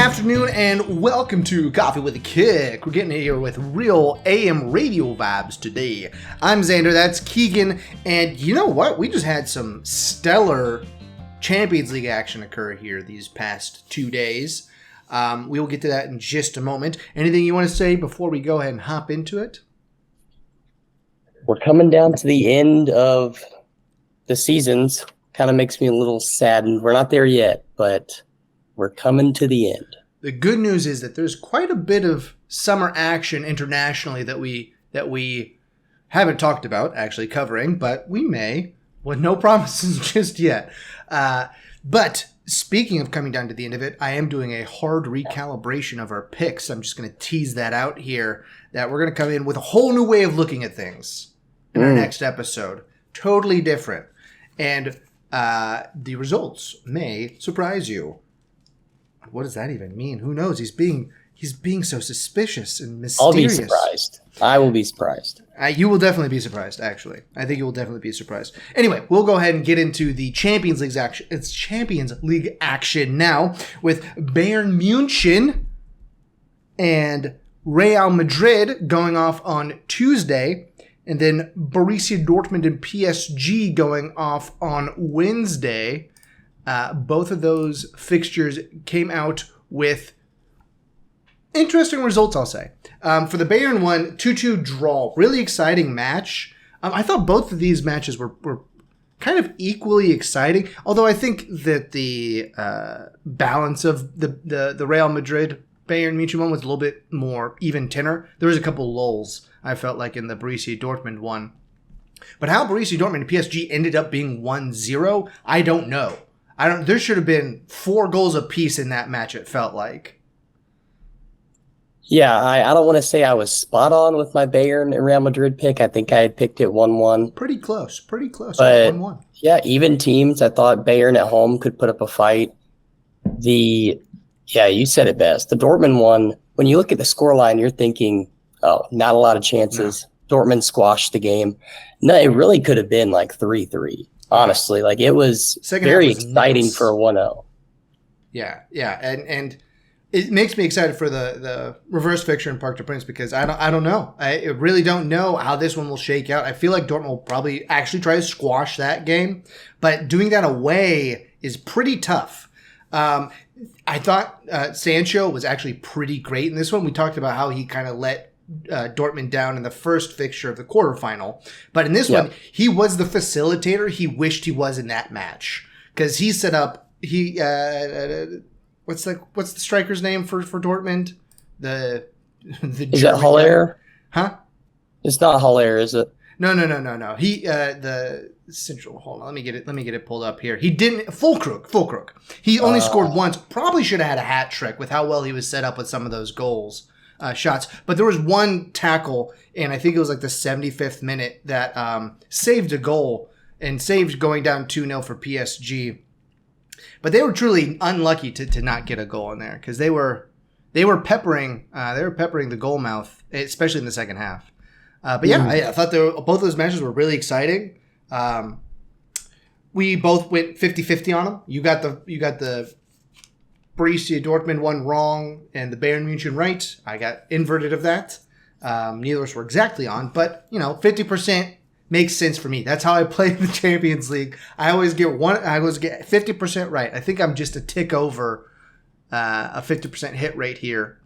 afternoon and welcome to Coffee with a Kick. We're getting here with real AM radio vibes today. I'm Xander, that's Keegan, and you know what? We just had some stellar Champions League action occur here these past 2 days. We will get to that in just a moment. Anything you want to say before we go ahead and hop into it? We're coming down to the end of the seasons. Kind of makes me a little saddened. We're not there yet, but we're coming to the end. The good news is that there's quite a bit of summer action internationally that we haven't talked about actually covering, but we may. Well, no promises just yet. But speaking of coming down to the end of it, I am doing a hard recalibration of our picks. I'm just going to tease that out here, that we're going to come in with a whole new way of looking at things in our next episode. Totally different. And the results may surprise you. What does that even mean? Who knows? He's being so suspicious and mysterious. I'll be surprised. I will be surprised. You will definitely be surprised, actually. I think you will definitely be surprised. Anyway, we'll go ahead and get into the Champions League action. It's Champions League action now with Bayern München and Real Madrid going off on Tuesday, and then Borussia Dortmund and PSG going off on Wednesday. Both of those fixtures came out with interesting results, I'll say. For the Bayern one, 2-2 draw. Really exciting match. I thought both of these matches were kind of equally exciting, although I think that the balance of the Real Madrid Bayern München one was a little bit more even tenor. There was a couple lulls, I felt like, in the Borussia Dortmund one. But how Borussia Dortmund and PSG ended up being 1-0, I don't know. There should have been 4 goals apiece in that match, it felt like. Yeah, I don't want to say I was spot on with my Bayern and Real Madrid pick. I think I had picked it 1-1. Pretty close. But 1-1. Yeah, even teams. I thought Bayern at home could put up a fight. Yeah, you said it best. The Dortmund one, when you look at the scoreline, you're thinking, oh, not a lot of chances. No. Dortmund squashed the game. No, it really could have been like 3-3. Honestly, like it was very exciting nuts for a 1-0. Yeah, and it makes me excited for the reverse fixture in Parc des Princes because I don't know. I really don't know how this one will shake out. I feel like Dortmund will probably actually try to squash that game, but doing that away is pretty tough. I thought Sancho was actually pretty great in this one. We talked about how he kind of let Dortmund down in the first fixture of the quarterfinal, but in this one he was the facilitator he wished he was in that match, because he set up what's the striker's name for Dortmund, the is that Haller? Huh? It's not Haller, is it? No. He the central. Hold on, let me get it pulled up here. He didn't Fulkrug. He only scored once. Probably should have had a hat trick with how well he was set up with some of those goals. Shots, but there was one tackle, and I think it was like the 75th minute that saved a goal and saved going down 2-0 for PSG. But they were truly unlucky to not get a goal in there, because they were peppering the goal mouth, especially in the second half. But yeah, I thought both those matches were really exciting. We both went 50-50 on them. You got the Borussia Dortmund one wrong and the Bayern München right. I got inverted of that. Neither of us were exactly on, but 50% makes sense for me. That's how I play the Champions League. I always get 50% right. I think I'm just a tick over a 50% hit rate here.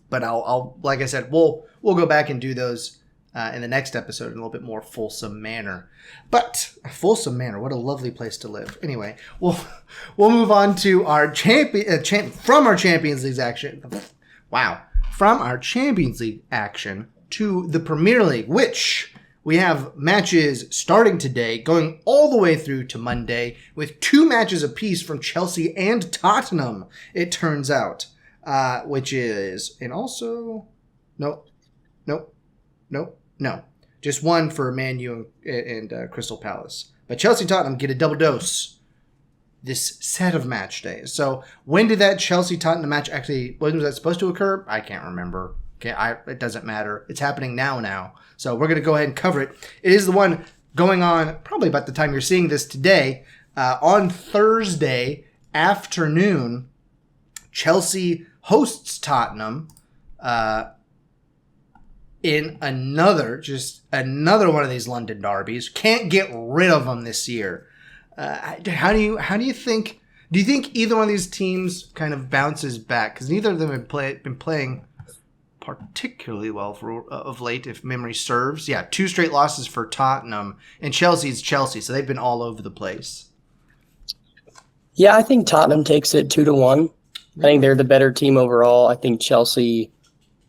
But I'll like I said, we'll go back and do those in the next episode in a little bit more fulsome manner. But a fulsome manner, what a lovely place to live. Anyway, we'll move on to our from our Champions League action. Wow, from our Champions League action to the Premier League, which we have matches starting today, going all the way through to Monday, with 2 matches apiece from Chelsea and Tottenham. It turns out, which is, and also no. Just one for Man U and Crystal Palace. But Chelsea and Tottenham get a double dose this set of match days. So when did that Chelsea-Tottenham match when was that supposed to occur? I can't remember. Okay, it doesn't matter. It's happening now. So we're going to go ahead and cover it. It is the one going on probably about the time you're seeing this today, on Thursday afternoon. Chelsea hosts Tottenham in another one of these London derbies. Can't get rid of them this year. How do you think? Do you think either one of these teams kind of bounces back? Because neither of them have been playing particularly well of late, if memory serves. Yeah, 2 straight losses for Tottenham, and Chelsea's Chelsea, so they've been all over the place. Yeah, I think Tottenham takes it 2-1. I think they're the better team overall. I think Chelsea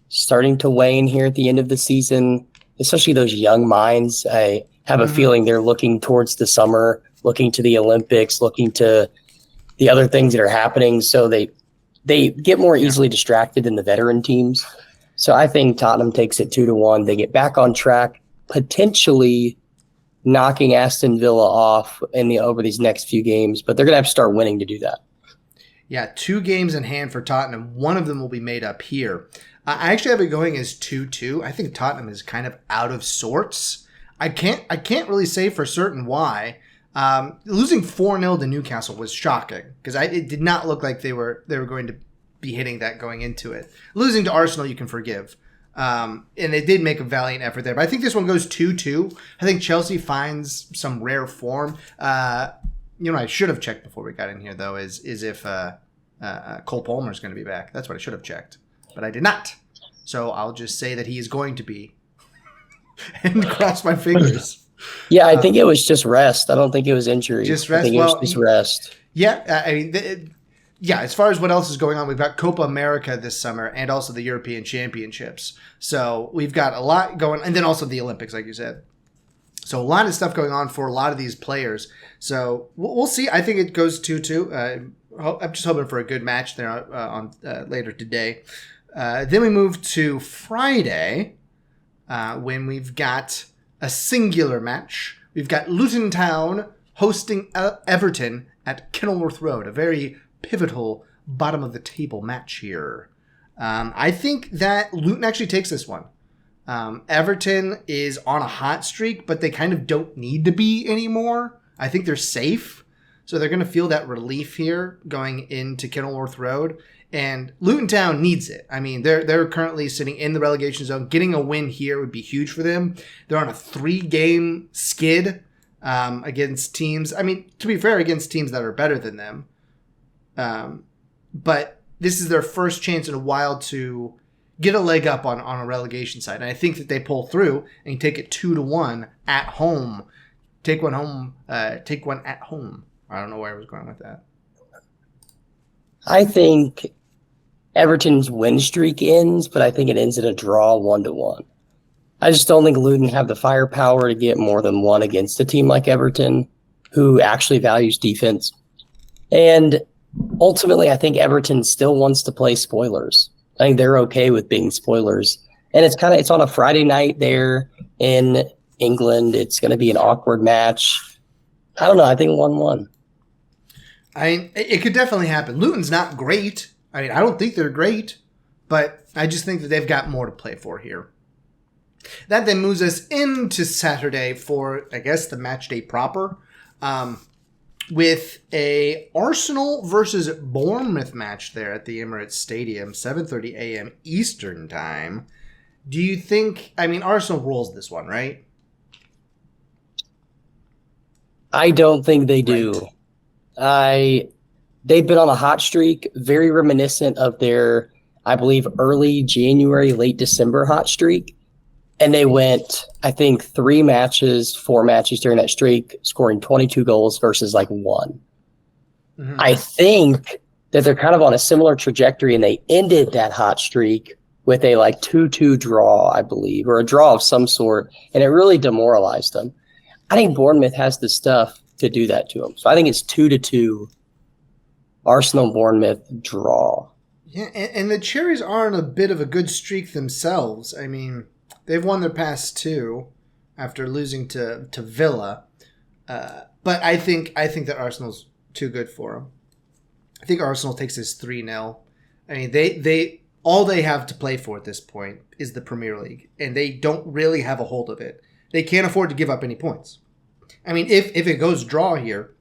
starting to wane here at the end of the season, especially those young minds. I have a feeling they're looking towards the summer, looking to the Olympics, looking to the other things that are happening. So they get more easily distracted than the veteran teams. So I think Tottenham takes it 2-1. They get back on track, potentially knocking Aston Villa off over these next few games, but they're going to have to start winning to do that. Yeah, 2 games in hand for Tottenham. One of them will be made up here. I actually have it going as 2-2. I think Tottenham is kind of out of sorts. I can't really say for certain why. Losing 4-0 to Newcastle was shocking because it did not look like they were going to be hitting that going into it. Losing to Arsenal, you can forgive. And they did make a valiant effort there. But I think this one goes 2-2. I think Chelsea finds some rare form. I should have checked before we got in here, though, is if Cole Palmer is going to be back. That's what I should have checked. But I did not. So I'll just say that he is going to be. And cross my fingers. Yeah, I think it was just rest. I don't think it was injury. Just rest? I think it was just rest. Yeah, I mean... as far as what else is going on, we've got Copa America this summer and also the European Championships. So we've got a lot going, and then also the Olympics, like you said. So a lot of stuff going on for a lot of these players. So we'll see. I think it goes 2-2. I'm just hoping for a good match there on later today. Then we move to Friday when we've got a singular match. We've got Luton Town hosting Everton at Kenilworth Road, a very pivotal bottom of the table match here. I think that Luton actually takes this one. Everton is on a hot streak, but they kind of don't need to be anymore. I think they're safe. So they're going to feel that relief here going into Kenilworth Road. And Luton Town needs it. I mean, they're currently sitting in the relegation zone. Getting a win here would be huge for them. They're on a 3-game skid against teams. I mean, to be fair, against teams that are better than them. But this is their first chance in a while to get a leg up on a relegation side. And I think that they pull through and take it 2-1 at home. Take one at home. I don't know where I was going with that. I think Everton's win streak ends, but I think it ends in a draw 1-1. I just don't think Luton have the firepower to get more than one against a team like Everton, who actually values defense. And ultimately, I think Everton still wants to play spoilers. I think they're okay with being spoilers. And it's on a Friday night there in England. It's going to be an awkward match. I don't know. I think 1-1. It could definitely happen. Luton's not great. I mean, I don't think they're great, but I just think that they've got more to play for here. That then moves us into Saturday for, I guess, the match day proper. With a Arsenal versus Bournemouth match there at the Emirates Stadium, 7:30 a.m. Eastern time. Do you think, I mean, Arsenal rolls this one, right? I don't think they do. They've been on a hot streak, very reminiscent of their, I believe, early January, late December hot streak. And they went, I think, 4 matches during that streak, scoring 22 goals versus 1. Mm-hmm. I think that they're kind of on a similar trajectory, and they ended that hot streak with a 2-2 draw, I believe, or a draw of some sort, and it really demoralized them. I think Bournemouth has the stuff to do that to them. So I think it's 2-2, Arsenal-Bournemouth draw. Yeah, and the Cherries are on a bit of a good streak themselves. I mean, they've won their past 2 after losing to Villa. But I think that Arsenal's too good for them. I think Arsenal takes this 3-0. I mean, they all they have to play for at this point is the Premier League, and they don't really have a hold of it. They can't afford to give up any points. I mean, if it goes draw here,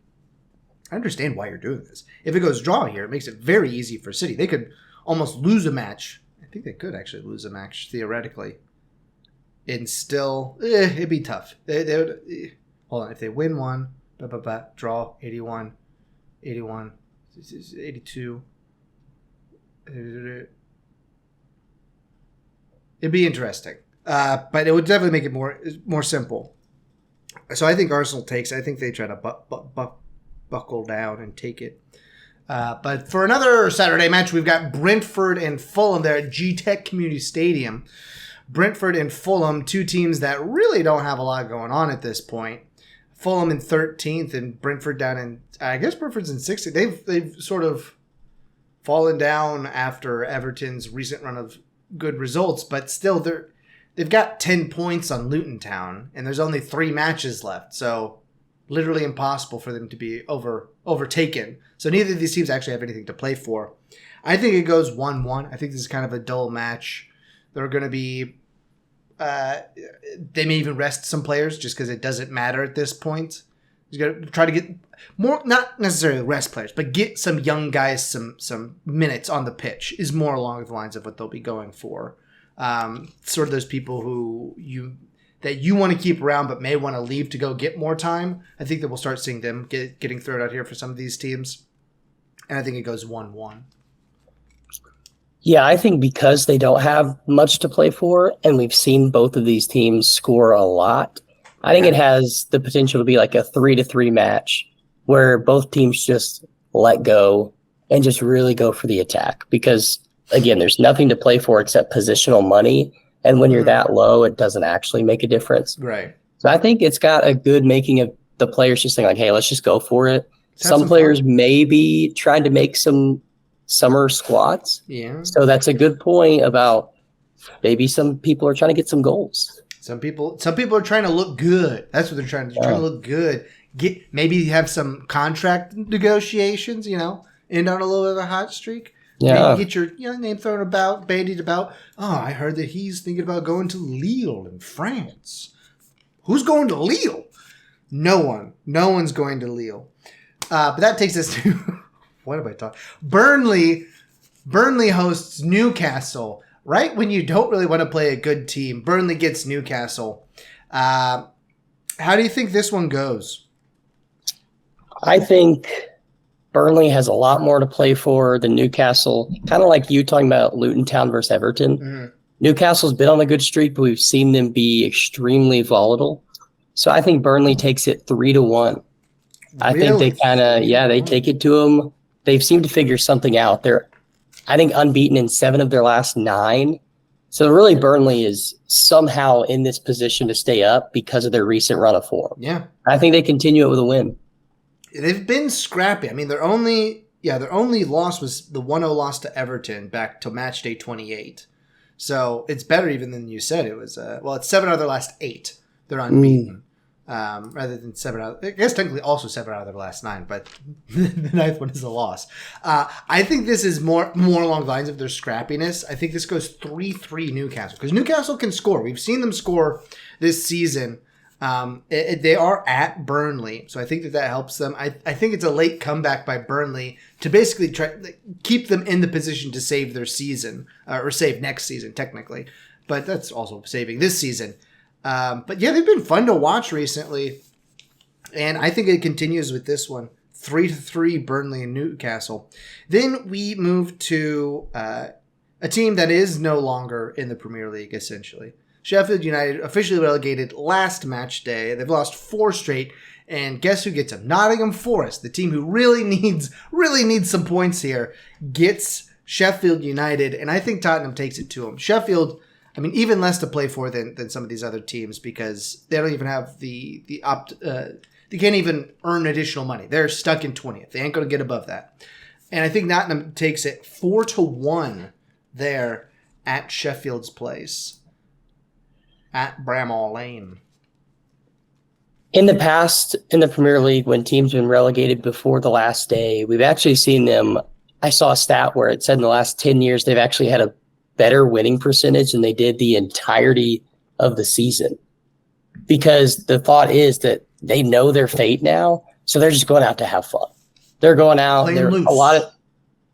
I understand why you're doing this. If it goes draw here, it makes it very easy for City. They could almost lose a match. I think they could actually lose a match, theoretically. And still, it'd be tough. They would, hold on, if they win one, draw 81, 81, 82. It'd be interesting. But it would definitely make it more simple. So I think Arsenal takes. I think they try to buckle down and take it. But for another Saturday match, we've got Brentford and Fulham there at G-Tech Community Stadium. Brentford and Fulham, two teams that really don't have a lot going on at this point. Fulham in 13th and Brentford down in, I guess Brentford's in 16th. They've sort of fallen down after Everton's recent run of good results, but still they've got 10 points on Luton Town, and there's only 3 matches left. So literally impossible for them to be overtaken. So neither of these teams actually have anything to play for. I think it goes 1-1. I think this is kind of a dull match. They're going to be they may even rest some players just because it doesn't matter at this point. He's going to try to get more, not necessarily rest players, but get some young guys some minutes on the pitch is more along the lines of what they'll be going for. Sort of those people who you want to keep around but may want to leave to go get more time. I think that we'll start seeing them getting thrown out here for some of these teams. And I think it goes 1-1. Yeah, I think because they don't have much to play for, and we've seen both of these teams score a lot, I think it has the potential to be like a 3-3 match where both teams just let go and just really go for the attack. Because, again, there's nothing to play for except positional money. And when you're that low, it doesn't actually make a difference. Right. So I think it's got a good making of the players just think like, hey, let's just go for it. Some players may be trying to make some summer squads. Yeah. So that's a good point about maybe some people are trying to get some goals. Some people are trying to look good. That's what they're trying to do. Trying to look good. Maybe have some contract negotiations, end on a little bit of a hot streak. Yeah. Maybe get your name thrown about, bandied about. Oh, I heard that he's thinking about going to Lille in France. Who's going to Lille? No one. No one's going to Lille. But that takes us to what am I talking? Burnley hosts Newcastle. Right when you don't really want to play a good team, Burnley gets Newcastle. How do you think this one goes? I think Burnley has a lot more to play for than Newcastle. Kind of like you talking about Luton Town versus Everton. Mm-hmm. Newcastle's been on a good streak, but we've seen them be extremely volatile. So I think Burnley takes it 3-1. I think they they take it to them. They've seemed to figure something out. They're, I think, unbeaten in 7 of their last 9. So really Burnley is somehow in this position to stay up because of their recent run of form. Yeah. I think they continue it with a win. They've been scrappy. I mean, their only loss was the 1-0 loss to Everton back to Matchday 28. So it's better even than you said. It was, it's 7 out of their last 8. They're unbeaten. Rather than 7 out. I guess technically also 7 out of their last 9, but the 9th one is a loss. I think this is more along the lines of their scrappiness. I think this goes 3-3 Newcastle because Newcastle can score. We've seen them score this season. They are at Burnley, so I think that helps them. I think it's a late comeback by Burnley to basically try keep them in the position to save their season or save next season technically, but that's also saving this season. But yeah, they've been fun to watch recently, and I think it continues with this one, 3-3 Burnley and Newcastle. Then we move to a team that is no longer in the Premier League, essentially. Sheffield United officially relegated last match day. They've lost 4 straight, and guess who gets them? Nottingham Forest, the team who really needs some points here, gets Sheffield United, and I think Tottenham takes it to them. Sheffield, I mean, even less to play for than some of these other teams because they don't even have they can't even earn additional money. They're stuck in 20th. They ain't going to get above that. And I think Nottingham takes it 4-1 there at Sheffield's place. At Bramall Lane. In the past, in the Premier League, when teams have been relegated before the last day, we've actually seen them. I saw a stat where it said in the last 10 years, they've actually had a better winning percentage than they did the entirety of the season. Because the thought is that they know their fate now, so they're just going out to have fun. They're going out. Playing They're loose. a lot of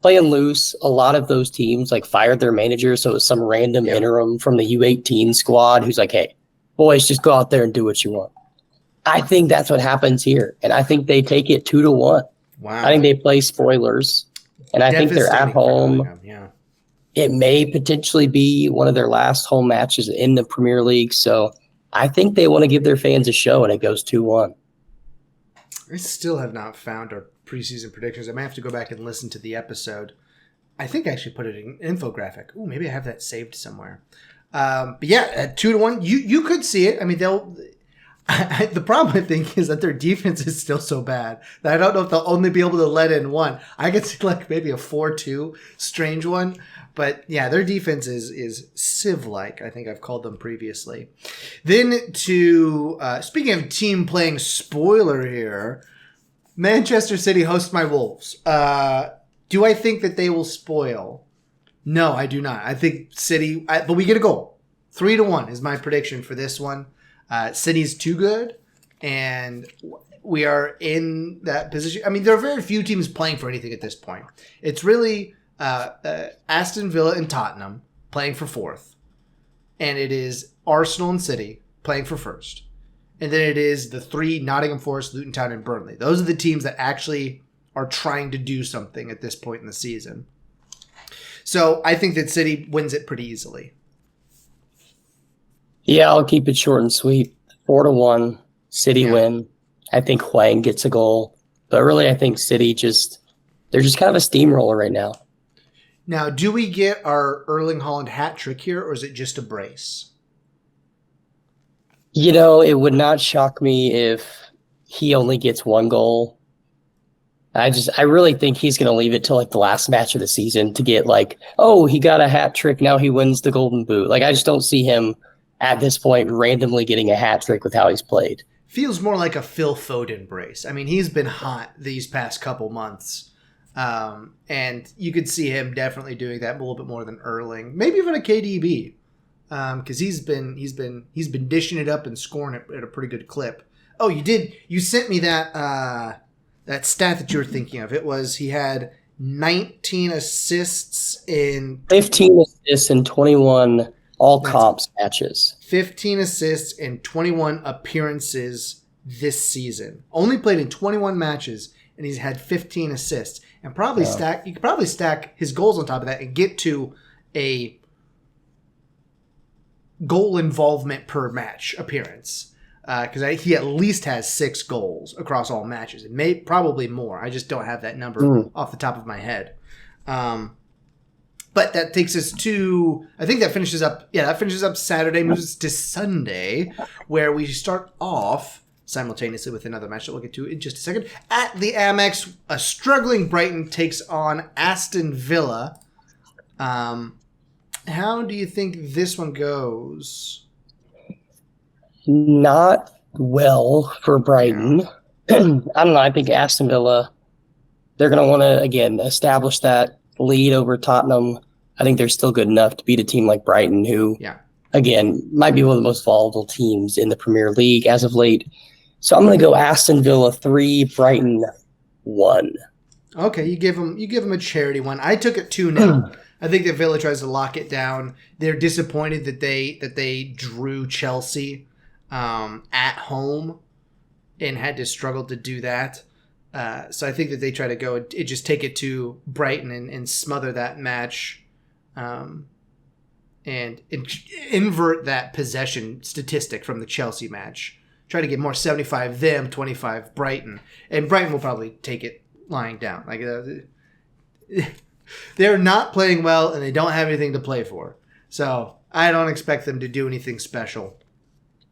playing loose. A lot of those teams like fired their manager, so it was some random interim from the U18 squad who's like, "Hey, boys, just go out there and do what you want." I think that's what happens here, and I think they take it 2-1. Wow. I think they play spoilers, and I think they're at home. Yeah. It may potentially be one of their last home matches in the Premier League, so I think they want to give their fans a show, and it goes 2-1. I still have not found our preseason predictions. I might have to go back and listen to the episode. I think I actually put it in infographic. Ooh, maybe I have that saved somewhere. But yeah, at 2-1, you could see it. I mean, the problem I think is that their defense is still so bad that I don't know if they'll only be able to let in one. I could see like maybe a 4-2 strange one. But yeah, their defense is Civ-like. I think I've called them previously. Then to speaking of team playing spoiler here, Manchester City hosts my Wolves. Do I think that they will spoil? No, I do not. I think City, but we get a goal. 3-1 is my prediction for this one. City's too good, and we are in that position. I mean, there are very few teams playing for anything at this point. It's really Aston Villa and Tottenham playing for fourth, and it is Arsenal and City playing for first, and then it is the three Nottingham Forest, Luton Town, and Burnley. Those are the teams that actually are trying to do something at this point in the season. So I think that City wins it pretty easily. Yeah, I'll keep it short and sweet. 4-1, City win. I think Hwang gets a goal, but really I think City they're just kind of a steamroller right now. Now, do we get our Erling Haaland hat trick here, or is it just a brace? You know, it would not shock me if he only gets one goal. I really think he's going to leave it till like the last match of the season to get like, oh, he got a hat trick, now he wins the Golden Boot. Like, I just don't see him at this point randomly getting a hat trick with how he's played. Feels more like a Phil Foden brace. I mean, he's been hot these past couple months. And you could see him definitely doing that a little bit more than Erling, maybe even a KDB, because he's been dishing it up and scoring it at a pretty good clip. Oh, you sent me that stat that you were thinking of. It was he had 19 assists in 15 assists in 21 all comps matches. 15 assists in 21 appearances this season. Only played in 21 matches, and he's had 15 assists. And you could probably stack his goals on top of that and get to a goal involvement per match appearance. Because he at least has 6 goals across all matches. It probably more. I just don't have that number off the top of my head. But that takes us to, I think that finishes up Saturday, moves to Sunday, where we start off simultaneously with another match that we'll get to in just a second. At the Amex, a struggling Brighton takes on Aston Villa. How do you think this one goes? Not well for Brighton. I don't know. I think Aston Villa, they're going to want to, again, establish that lead over Tottenham. I think they're still good enough to beat a team like Brighton, who, again, might be one of the most volatile teams in the Premier League as of late. So I'm going to go Aston Villa 3, Brighton 1. Okay, you give them a charity one. I took it 2-0. I think that Villa tries to lock it down. They're disappointed that they drew Chelsea at home and had to struggle to do that. So I think that they try to go and just take it to Brighton and smother that match, and invert that possession statistic from the Chelsea match. Try to get more 75 them, 25 Brighton. And Brighton will probably take it lying down. Like they're not playing well and they don't have anything to play for. So I don't expect them to do anything special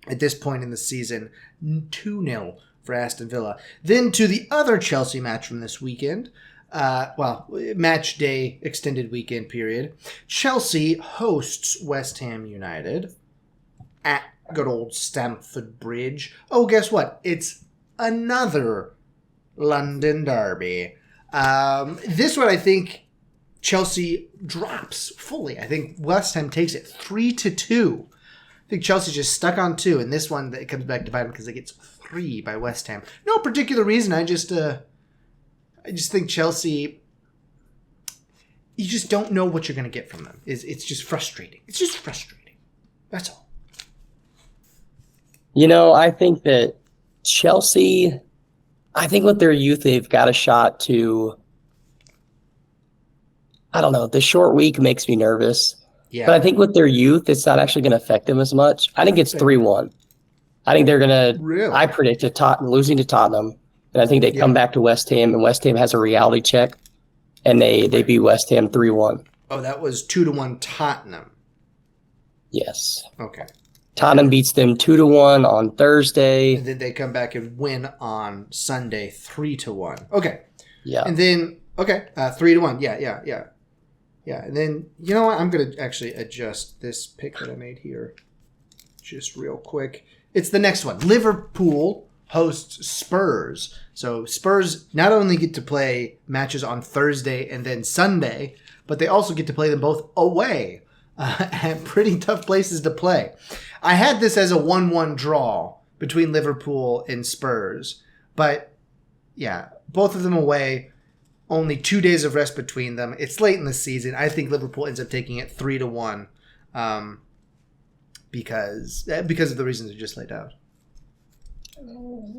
at this point in the season. 2-0 for Aston Villa. Then to the other Chelsea match from this weekend. Match day extended weekend period. Chelsea hosts West Ham United at good old Stamford Bridge. Oh, guess what? It's another London derby. This one, I think Chelsea drops fully. I think West Ham takes it 3-2. I think Chelsea's just stuck on 2, and this one it comes back to bite them because it gets 3 by West Ham. No particular reason. I just I just think Chelsea, you just don't know what you're going to get from them. It's just frustrating. It's just frustrating. That's all. I think that Chelsea, I think with their youth, they've got a shot to, I don't know, the short week makes me nervous. Yeah. But I think with their youth, it's not actually going to affect them as much. I think it's 3-1. I think they're going to, Really? I predict losing to Tottenham. And I think they come back to West Ham, and West Ham has a reality check, and they beat West Ham 3-1. Oh, that was 2-1 Tottenham. Yes. Okay. Tottenham beats them 2-1 on Thursday. And then they come back and win on Sunday 3-1. Okay. Yeah. And then 3-1. Yeah. And then you know what? I'm gonna actually adjust this pick that I made here, just real quick. It's the next one. Liverpool hosts Spurs. So Spurs not only get to play matches on Thursday and then Sunday, but they also get to play them both away at pretty tough places to play. I had this as a 1-1 draw between Liverpool and Spurs, but yeah, both of them away. Only 2 days of rest between them. It's late in the season. I think Liverpool ends up taking it 3-1 because of the reasons I just laid out.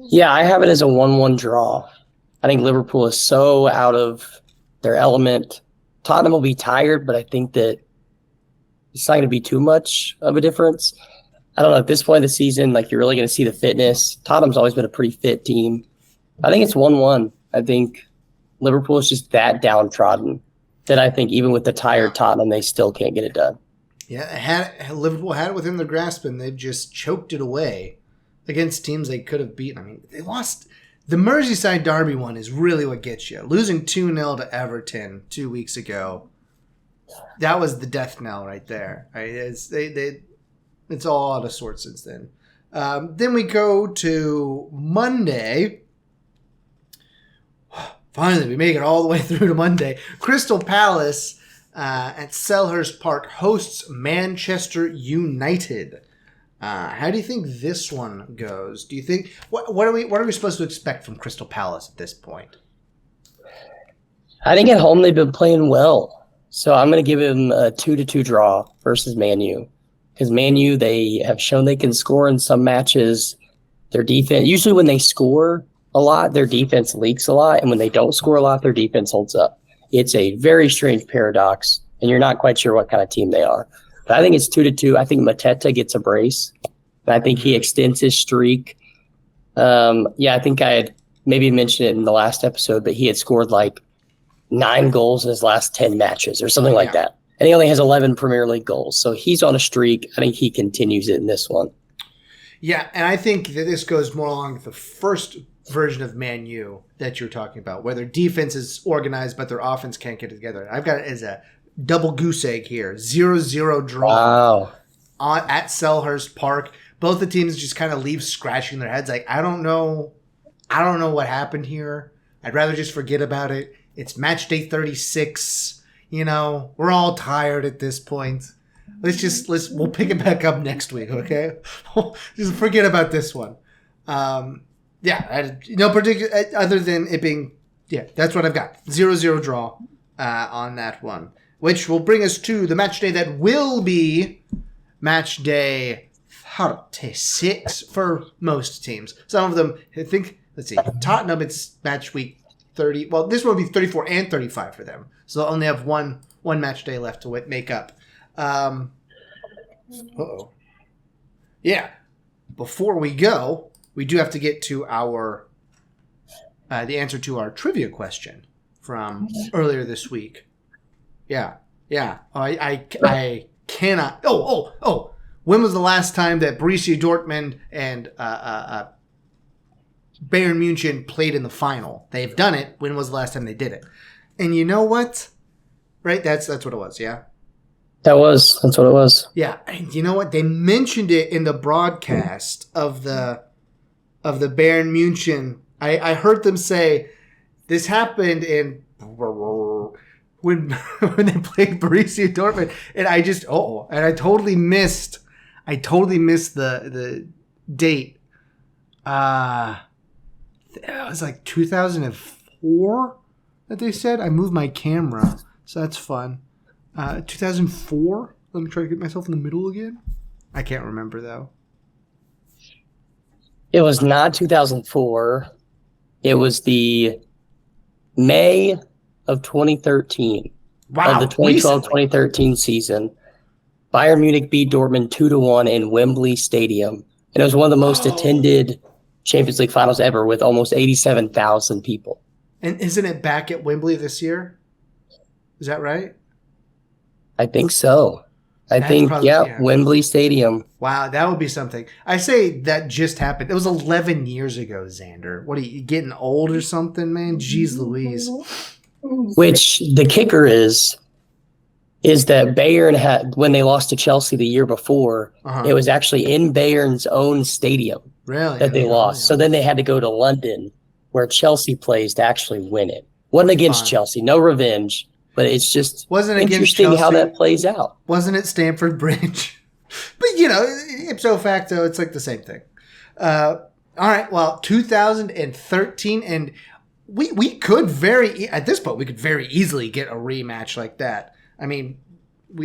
Yeah, I have it as a 1-1 draw. I think Liverpool is so out of their element. Tottenham will be tired, but I think that it's not going to be too much of a difference. I don't know. At this point of the season, you're really going to see the fitness. Tottenham's always been a pretty fit team. I think it's 1-1. I think Liverpool is just that downtrodden that I think even with the tired Tottenham, they still can't get it done. Yeah, Liverpool had it within their grasp, and they've just choked it away against teams they could have beaten. I mean, they lost. The Merseyside derby one is really what gets you. Losing 2-0 to Everton 2 weeks ago, that was the death knell right there. Right? It's all out of sorts since then. Then we go to Monday. Finally, we make it all the way through to Monday. Crystal Palace at Selhurst Park hosts Manchester United. How do you think this one goes? Do you think what are we supposed to expect from Crystal Palace at this point? I think at home they've been playing well, so I'm going to give him a 2-2 draw versus Man U, because Man U, they have shown they can score in some matches. Their defense, usually when they score a lot, their defense leaks a lot, and when they don't score a lot, their defense holds up. It's a very strange paradox, and you're not quite sure what kind of team they are. But I think it's 2-2. I think Mateta gets a brace. I think he extends his streak. I think I had maybe mentioned it in the last episode, but he had scored 9 goals in his last 10 matches or something like that. And he only has 11 Premier League goals. So he's on a streak. I think he continues it in this one. Yeah, and I think that this goes more along with the first version of Man U that you're talking about, where their defense is organized, but their offense can't get it together. I've got it as a double goose egg here. 0-0 draw at Selhurst Park. Both the teams just kind of leave scratching their heads. I don't know what happened here. I'd rather just forget about it. It's match day 36. We're all tired at this point. We'll pick it back up next week, okay? Just forget about this one. No particular other than it being, that's what I've got. 0-0 draw on that one, which will bring us to the match day that will be match day 36 for most teams. Some of them, I think, let's see, Tottenham, it's match week 30. Well, this will be 34 and 35 for them. So they'll only have one match day left to make up. Yeah. Before we go, we do have to get to our the answer to our trivia question from earlier this week. Yeah. I cannot. Oh. When was the last time that Borussia Dortmund and Bayern Munich played in the final? They've done it. When was the last time they did it? And you know what? Right? That's what it was. Yeah. That's what it was. Yeah. And you know what? They mentioned it in the broadcast of the Bayern Munich. I heard them say this happened in when they played Borussia Dortmund, and I totally missed the date. It was 2004. that they said. I moved my camera, so that's fun. 2004. Let me try to get myself in the middle again. I can't remember though. It was not 2004. It was the May of 2013. Wow, of the 2012-2013 season. Bayern Munich beat Dortmund 2-1 in Wembley Stadium. And it was one of the most attended Champions League finals ever with almost 87,000 people. And isn't it back at Wembley this year? Is that right? I think so. Wembley Stadium. Wow, that would be something. I say that just happened. It was 11 years ago, Xander. What are you, getting old or something, man? Jeez Louise. Which the kicker is that Bayern had, when they lost to Chelsea the year before, it was actually in Bayern's own stadium that they lost. Yeah. So then they had to go to London, where Chelsea plays, to actually win it. Wasn't against Chelsea, no revenge, but it's just interesting how that plays out. Wasn't it Stamford Bridge? But, ipso facto, it's like the same thing. All right, well, 2013, and we could at this point, we could very easily get a rematch like that. I mean,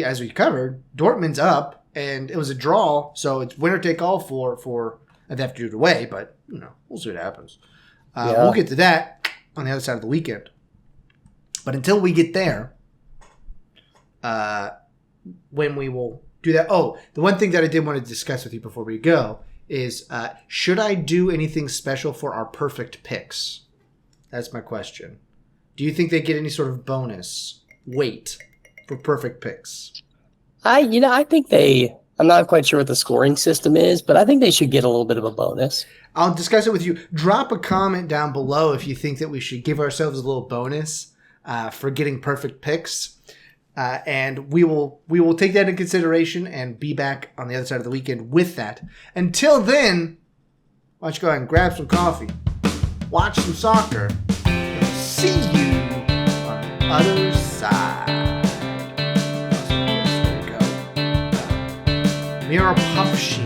as we covered, Dortmund's up, and it was a draw, so it's winner take all for they have to do it away, but we'll see what happens. We'll get to that on the other side of the weekend. But until we get there, when we will do that, the one thing that I did want to discuss with you before we go is, should I do anything special for our perfect picks? That's my question. Do you think they get any sort of bonus weight for perfect picks? I think I'm not quite sure what the scoring system is, but I think they should get a little bit of a bonus. I'll discuss it with you. Drop a comment down below if you think that we should give ourselves a little bonus for getting perfect picks. And we will take that into consideration and be back on the other side of the weekend with that. Until then, why don't you go ahead and grab some coffee, watch some soccer, and we'll see you on the other side. There you go. We are a puff sheet.